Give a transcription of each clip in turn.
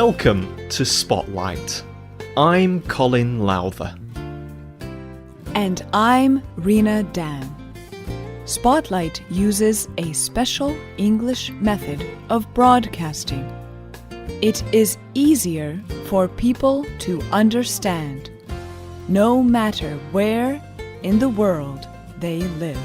Welcome to Spotlight. I'm Colin Lowther. And I'm Rena Dan. Spotlight uses a special English method of broadcasting. It is easier for people to understand, no matter where in the world they live.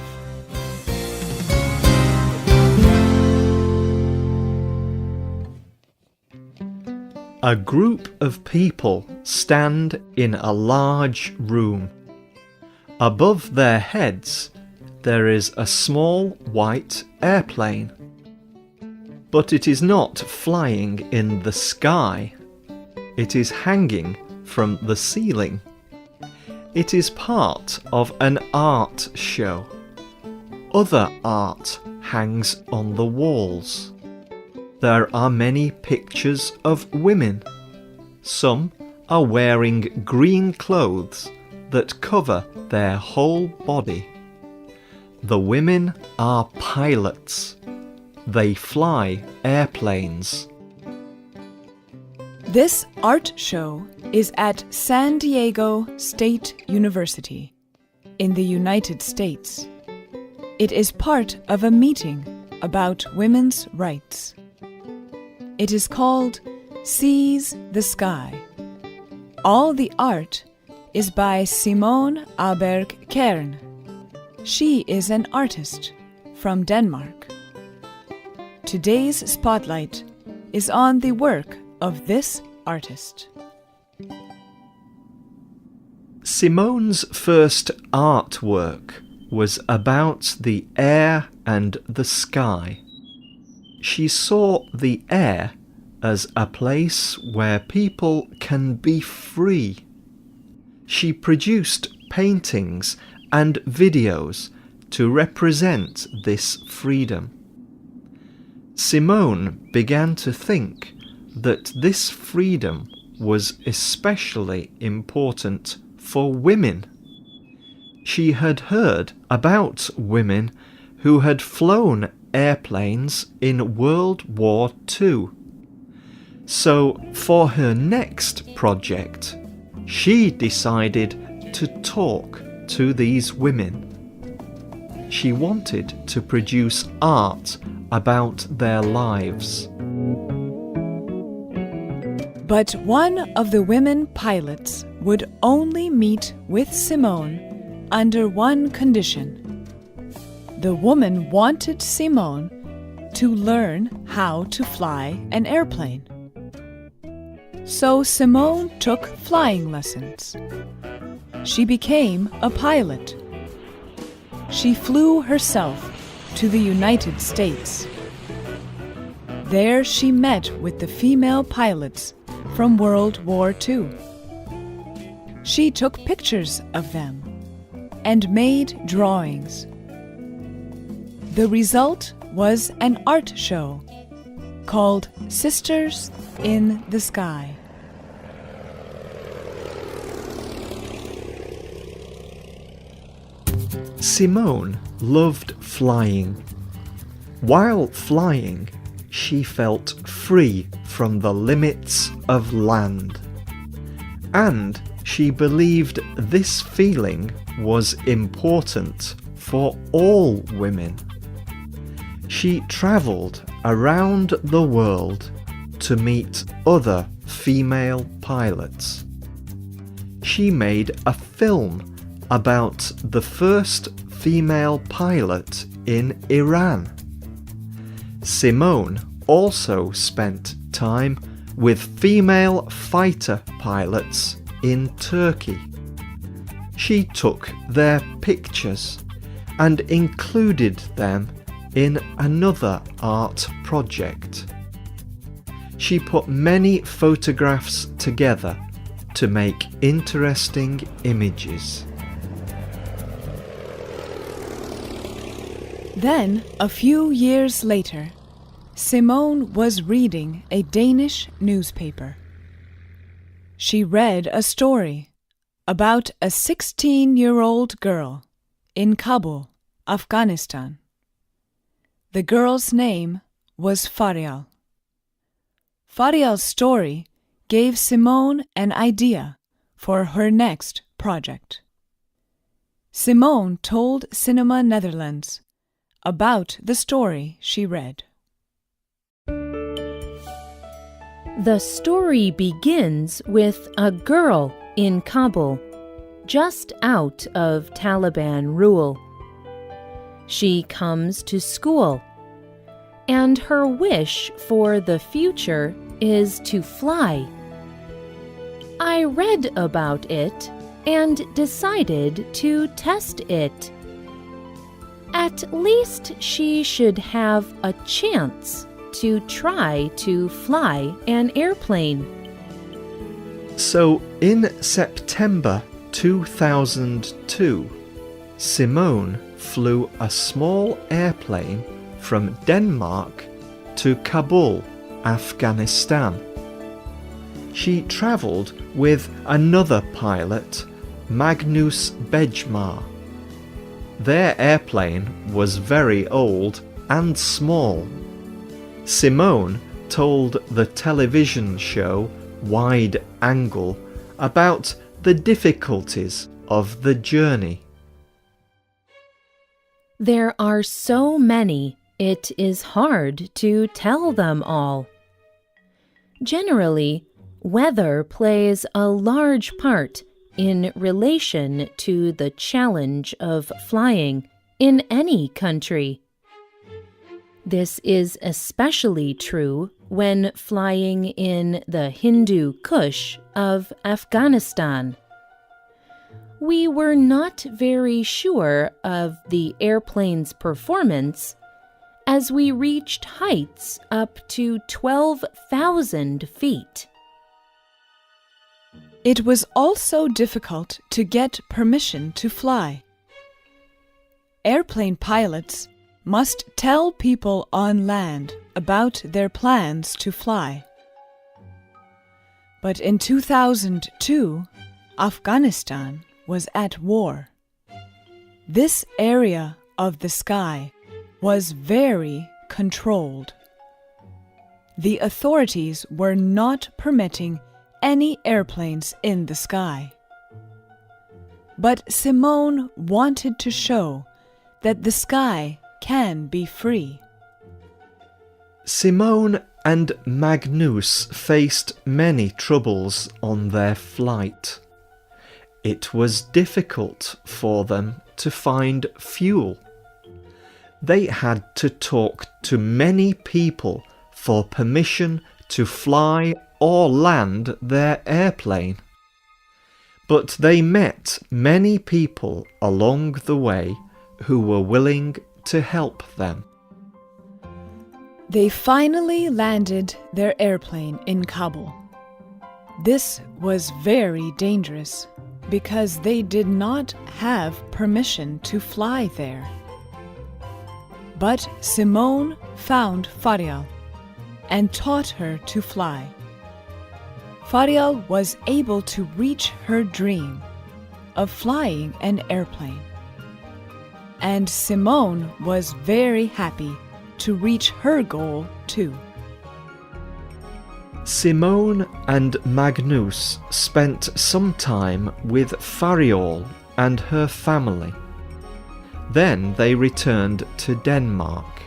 A group of people stand in a large room. Above their heads, there is a small white airplane. But it is not flying in the sky. It is hanging from the ceiling. It is part of an art show. Other art hangs on the walls. There are many pictures of women. Some are wearing green clothes that cover their whole body. The women are pilots. They fly airplanes. This art show is at San Diego State University in the United States. It is part of a meeting about women's rights. It is called Seize the Sky. All the art is by Simone Aberg Kern. She is an artist from Denmark. Today's spotlight is on the work of this artist. Simone's first artwork was about the air and the sky. She saw the air as a place where people can be free. She produced paintings and videos to represent this freedom. Simone began to think that this freedom was especially important for women. She had heard about women who had flown airplanes in World War II. So for her next project, she decided to talk to these women. She wanted to produce art about their lives. But one of the women pilots would only meet with Simone under one condition. The woman wanted Simone to learn how to fly an airplane. So Simone took flying lessons. She became a pilot. She flew herself to the United States. There she met with the female pilots from World War II. She took pictures of them and made drawings. The result was an art show called Sisters in the Sky. Simone loved flying. While flying, she felt free from the limits of land. And she believed this feeling was important for all women. She travelled around the world to meet other female pilots. She made a film about the first female pilot in Iran. Simone also spent time with female fighter pilots in Turkey. She took their pictures and included them in another art project. She put many photographs together to make interesting images. Then, a few years later, Simone was reading a Danish newspaper. She read a story about a 16-year-old girl in Kabul, Afghanistan. The girl's name was Farial. Farial's story gave Simone an idea for her next project. Simone told Cinema Netherlands about the story she read. The story begins with a girl in Kabul, just out of Taliban rule. She comes to school, and her wish for the future is to fly. I read about it and decided to test it. At least she should have a chance to try to fly an airplane. So in September 2002, Simone flew a small airplane from Denmark to Kabul, Afghanistan. She travelled with another pilot, Magnus Bejmar. Their airplane was very old and small. Simone told the television show Wide Angle about the difficulties of the journey. There are so many, it is hard to tell them all. Generally, weather plays a large part in relation to the challenge of flying in any country. This is especially true when flying in the Hindu Kush of Afghanistan. We were not very sure of the airplane's performance as we reached heights up to 12,000 feet. It was also difficult to get permission to fly. Airplane pilots must tell people on land about their plans to fly. But in 2002, Afghanistan was at war. This area of the sky was very controlled. The authorities were not permitting any airplanes in the sky. But Simone wanted to show that the sky can be free. Simone and Magnus faced many troubles on their flight. It was difficult for them to find fuel. They had to talk to many people for permission to fly or land their airplane. But they met many people along the way who were willing to help them. They finally landed their airplane in Kabul. This was very dangerous because they did not have permission to fly there. But Simone found Farial and taught her to fly. Farial was able to reach her dream of flying an airplane. And Simone was very happy to reach her goal too. Simone and Magnus spent some time with Farial and her family. Then they returned to Denmark.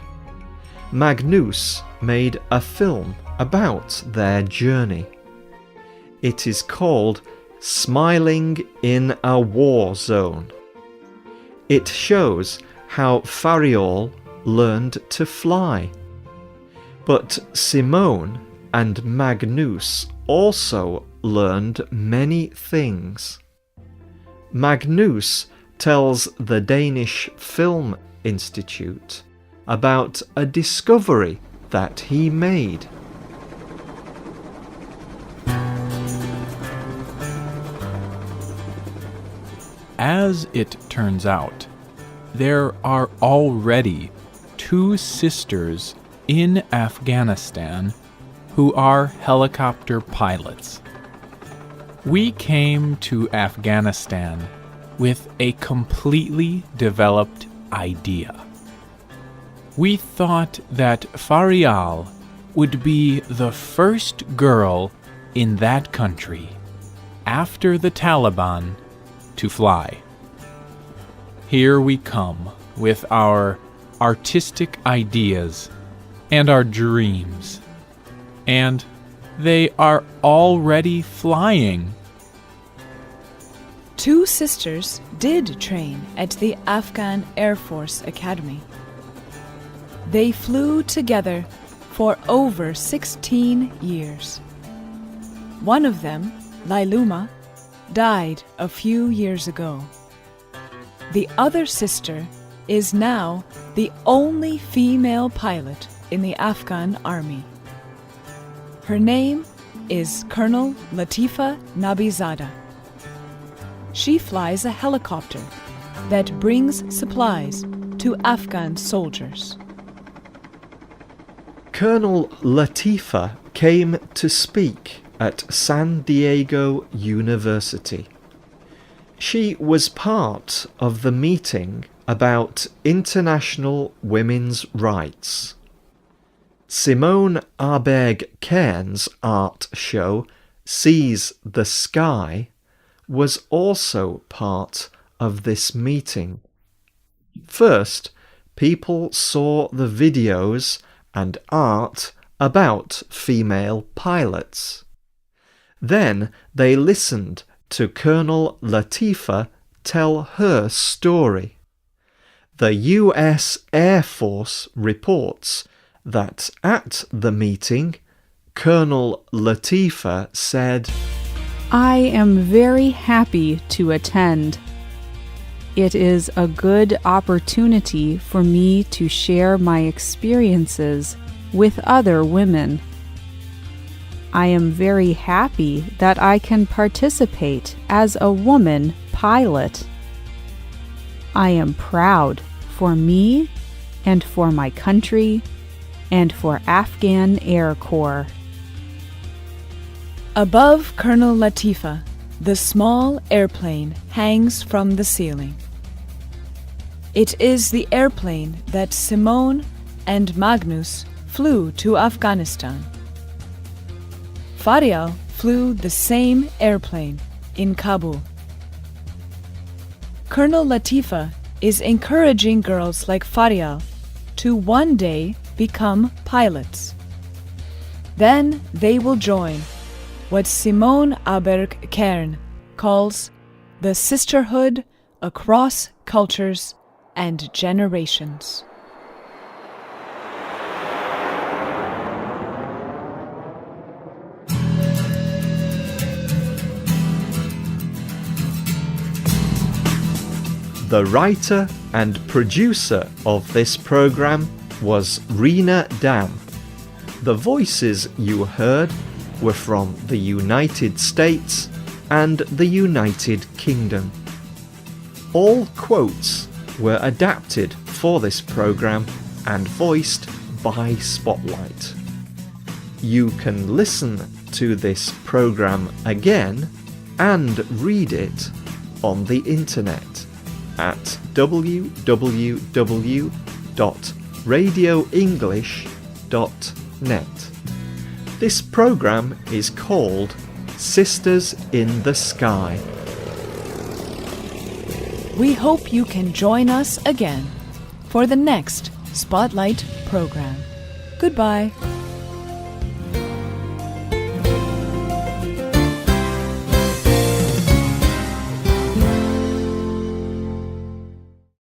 Magnus made a film about their journey. It is called Smiling in a War Zone. It shows how Farial learned to fly. But Simone and Magnus also learned many things. Magnus tells the Danish Film Institute about a discovery that he made. As it turns out, there are already 2 sisters in Afghanistan who are helicopter pilots. We came to Afghanistan with a completely developed idea. We thought that Farial would be the first girl in that country after the Taliban to fly. Here we come with our artistic ideas and our dreams, and they are already flying. 2 sisters did train at the Afghan Air Force Academy. They flew together for over 16 years. One of them, Lailuma, died a few years ago. The other sister is now the only female pilot in the Afghan army. Her name is Colonel Latifa Nabizada. She flies a helicopter that brings supplies to Afghan soldiers. Colonel Latifa came to speak at San Diego University. She was part of the meeting about international women's rights. Simone Aberg-Cairns' art show, Sees the Sky, was also part of this meeting. First, people saw the videos and art about female pilots. Then they listened to Colonel Latifa tell her story. The US Air Force reports that at the meeting, Colonel Latifa said, "I am very happy to attend. It is a good opportunity for me to share my experiences with other women. I am very happy that I can participate as a woman pilot. I am proud for me and for my country and for Afghan Air Corps." Above Colonel Latifa, the small airplane hangs from the ceiling. It is the airplane that Simone and Magnus flew to Afghanistan. Farial flew the same airplane in Kabul. Colonel Latifa is encouraging girls like Farial to one day become pilots. Then they will join what Simone Aberg-Cairns calls the sisterhood across cultures and generations. The writer and producer of this program was Rena Dam. The voices you heard were from the United States and the United Kingdom. All quotes were adapted for this program and voiced by Spotlight. You can listen to this program again and read it on the internet at www.radioenglish.net. This program is called Sisters in the Sky. We hope you can join us again for the next Spotlight program. Goodbye.